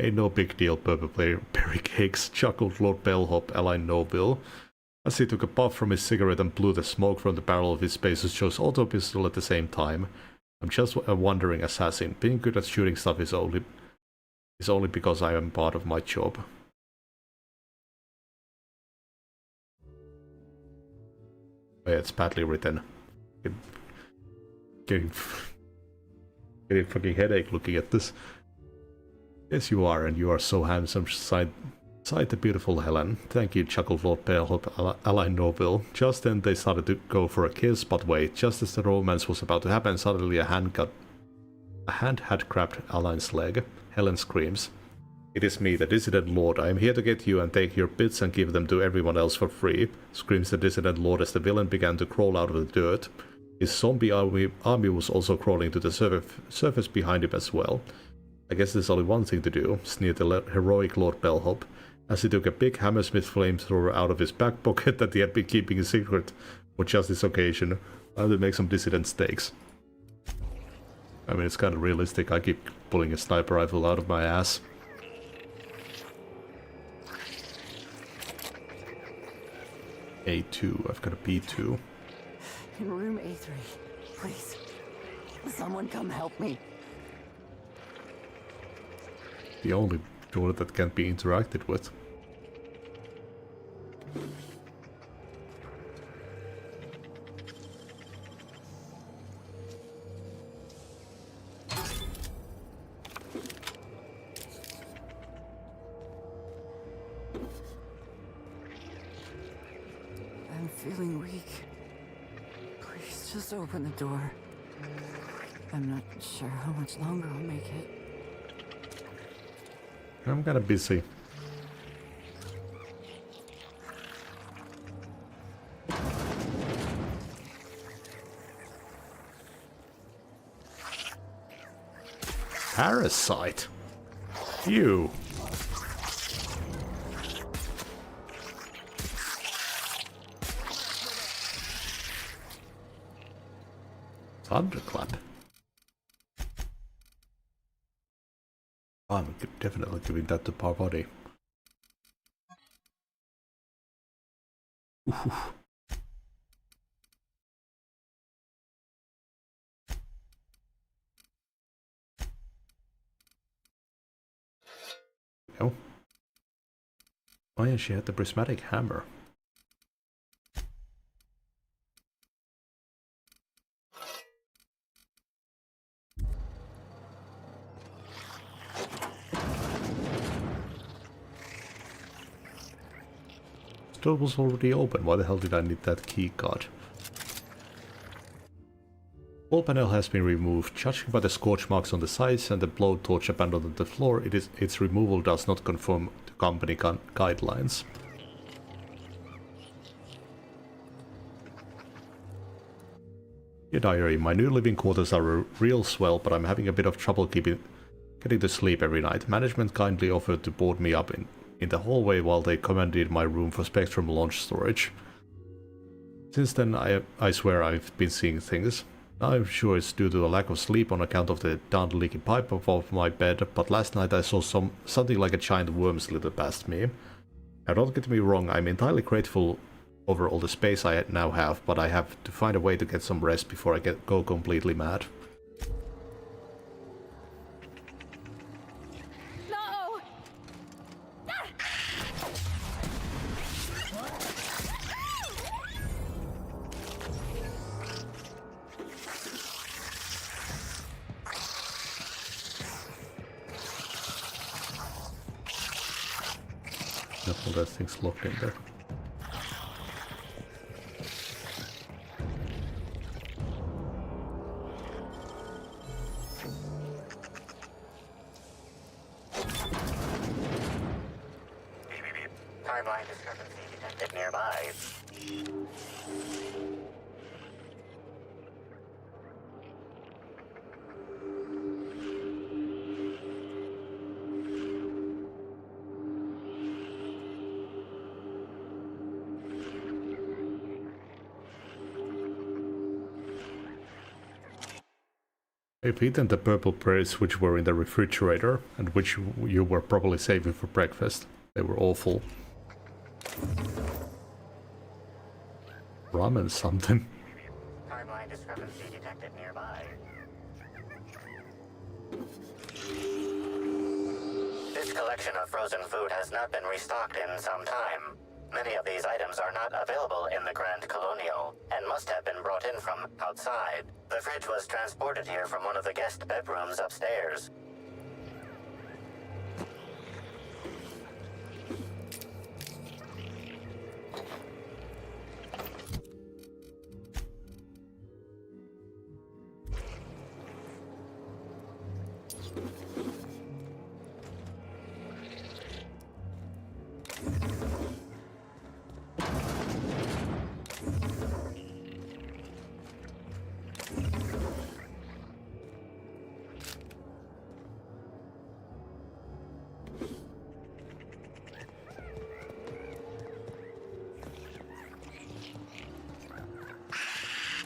S1: Ain't no big deal, Purple Berry Cakes, chuckled Lord Bellhop Alain Noble, as he took a puff from his cigarette and blew the smoke from the barrel of his Spacer's Choice auto pistol at the same time. I'm just a wandering assassin. Being good at shooting stuff is only because I am part of my job. Oh yeah, it's badly written. Getting a fucking headache looking at this. Yes, you are, and you are so handsome, sighed the beautiful Helen. Thank you, chuckled Lord Bellhop, Alain Norville. Just then they started to go for a kiss, but wait, just as the romance was about to happen, suddenly a hand had grabbed Alain's leg. Helen screams. It is me, the dissident lord. I am here to get you and take your bits and give them to everyone else for free, screams the dissident lord as the villain began to crawl out of the dirt. His zombie army was also crawling to the surface behind him as well. I guess there's only one thing to do, sneered the heroic Lord Bellhop, as he took a big Hammersmith flamethrower out of his back pocket that he had been keeping a secret for just this occasion. Time to make some dissident steaks. I mean, it's kind of realistic. I keep pulling a sniper rifle out of my ass. A2, I've got a B2.
S12: In room A3, please. Someone come help me.
S1: The only door that can't be interacted with.
S12: I'm feeling weak. Please just open the door. I'm not sure how much longer I'll make it.
S1: I'm kinda busy. Parasite? You. Thunderclap. I'm definitely giving that to Parvati. Oof. No. Oh yeah, she had the prismatic hammer. Door was already open. Why the hell did I need that key card? Wall panel has been removed. Judging by the scorch marks on the sides and the blowtorch abandoned on the floor, its removal does not conform to company guidelines. Dear diary, my new living quarters are real swell, but I'm having a bit of trouble getting to sleep every night. Management kindly offered to board me up in the hallway while they commanded my room for Spectrum launch storage. Since then, I swear I've been seeing things. I'm sure it's due to the lack of sleep on account of the darned leaky pipe above my bed, but last night I saw something like a giant worm slither past me. Now don't get me wrong, I'm entirely grateful over all the space I now have, but I have to find a way to get some rest before I go completely mad. All that thing's locked in there.
S5: Timeline discrepancy detected nearby.
S1: I've eaten the purple berries which were in the refrigerator and which you were probably saving for breakfast. They were awful. Ramen something.
S5: Timeline discrepancy detected nearby. This collection of frozen food has not been restocked in some time. Many of these items are not available in the Grand Colonial and must have been brought in from outside. The fridge was transported here from one of the guest bedrooms upstairs.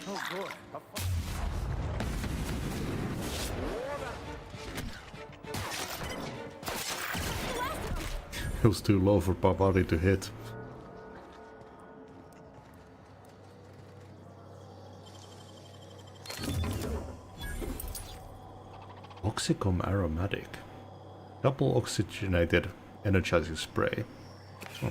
S20: Oh, boy.
S1: It was too low for Barbari to hit. Oxycom aromatic. Double oxygenated energizing spray. Oh.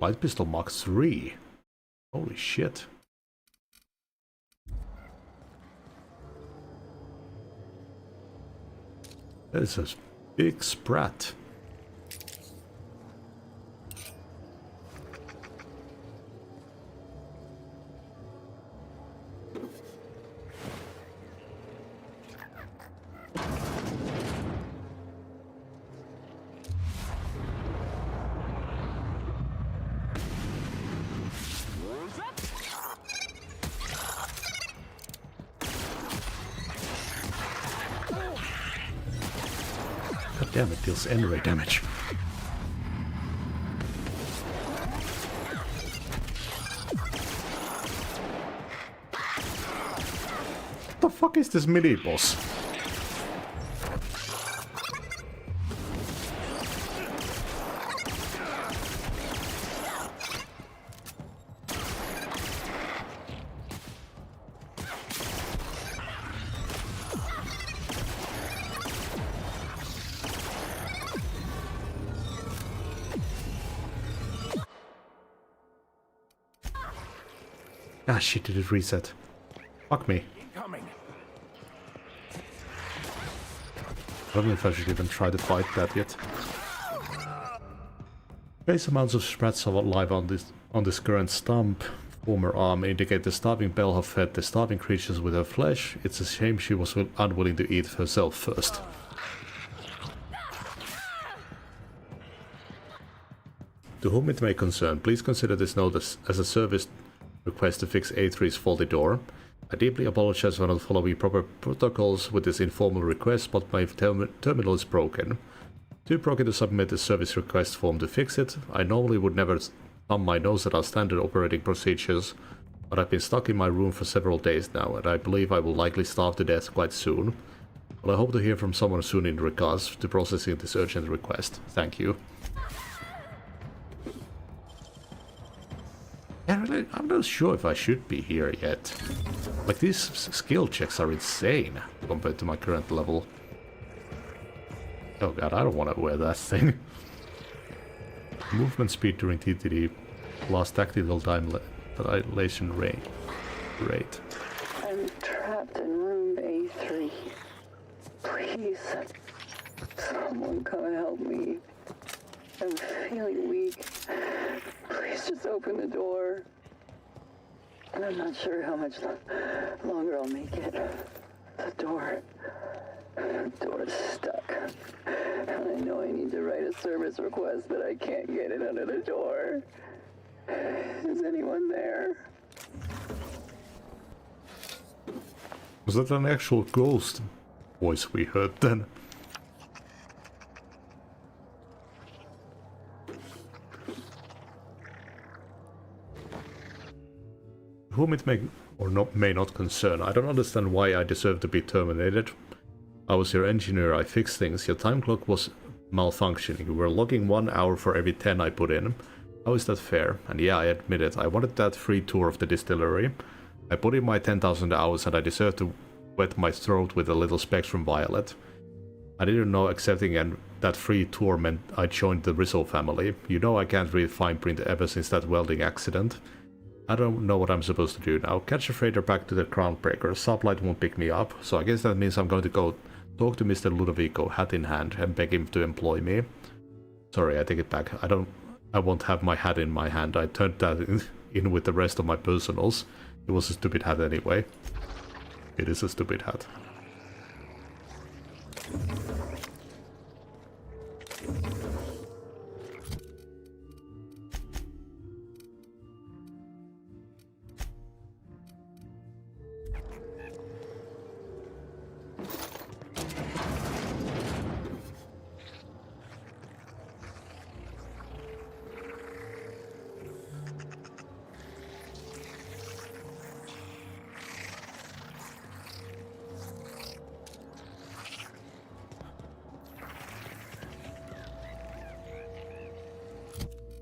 S1: Light pistol Mark 3. Holy shit. That is a big sprat. God damn, it deals N-ray damage. What the fuck is this mini-boss? Ah shit, did it reset? Fuck me.
S20: Incoming.
S1: I don't know if I should even try to fight that yet. Trace amounts of sprats are live on this current stump. Former arm indicate the starving bell have fed the starving creatures with her flesh. It's a shame she was unwilling to eat herself first. To whom it may concern, please consider this note as a service request to fix A3's faulty door. I deeply apologize for not following proper protocols with this informal request, but my terminal is broken. Too broken to submit a service request form to fix it. I normally would never thumb my nose at our standard operating procedures, but I've been stuck in my room for several days now, and I believe I will likely starve to death quite soon. Well, I hope to hear from someone soon in regards to processing this urgent request. Thank you. Yeah, really, I'm not sure if I should be here yet. Like, these skill checks are insane compared to my current level. Oh god, I don't want to wear that thing. Movement speed during TTD plus tactical dilation rate.
S2: I'm trapped in room A3. Please, someone come help me. I'm feeling weak. Please just open the door. And I'm not sure how much longer I'll make it. The door's stuck. And I know I need to write a service request, but I can't get it under the door. Is anyone there?
S1: Was that an actual ghost voice we heard then? Whom it may or may not concern, I don't understand why I deserve to be terminated. I was your engineer, I fixed things. Your time clock was malfunctioning. You were logging 1 hour for every 10 I put in. How is that fair? And yeah, I admit it, I wanted that free tour of the distillery. I put in my 10,000 hours and I deserve to wet my throat with a little Spectrum Violet. I didn't know accepting that free tour meant I joined the Rizzo family. You know I can't read fine print ever since that welding accident. I don't know what I'm supposed to do now. Catch a freighter back to the Groundbreaker. Sublight won't pick me up, so I guess that means I'm going to go talk to Mr. Ludovico, hat in hand, and beg him to employ me. Sorry, I take it back. I won't have my hat in my hand. I turned that in with the rest of my personals. It was a stupid hat anyway. It is a stupid hat.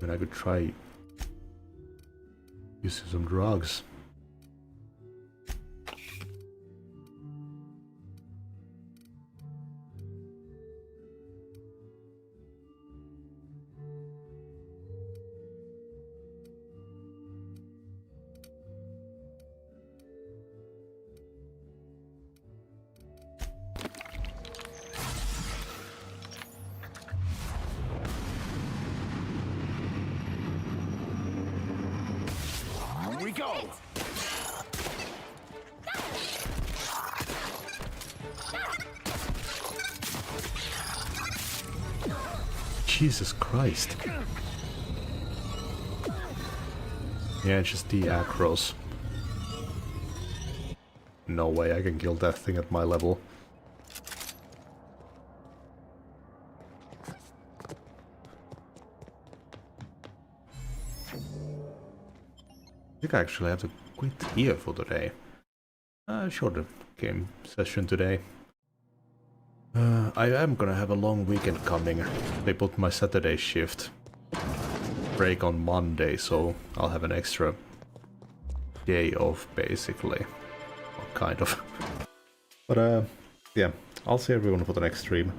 S1: I could try using some drugs. Jesus Christ. Yeah, just the acros. No way I can kill that thing at my level. I think I actually have to quit here for today. Shorter game session today. I am gonna have a long weekend coming. They put my Saturday shift break on Monday, so I'll have an extra day off, basically. Or kind of. But yeah, I'll see everyone for the next stream.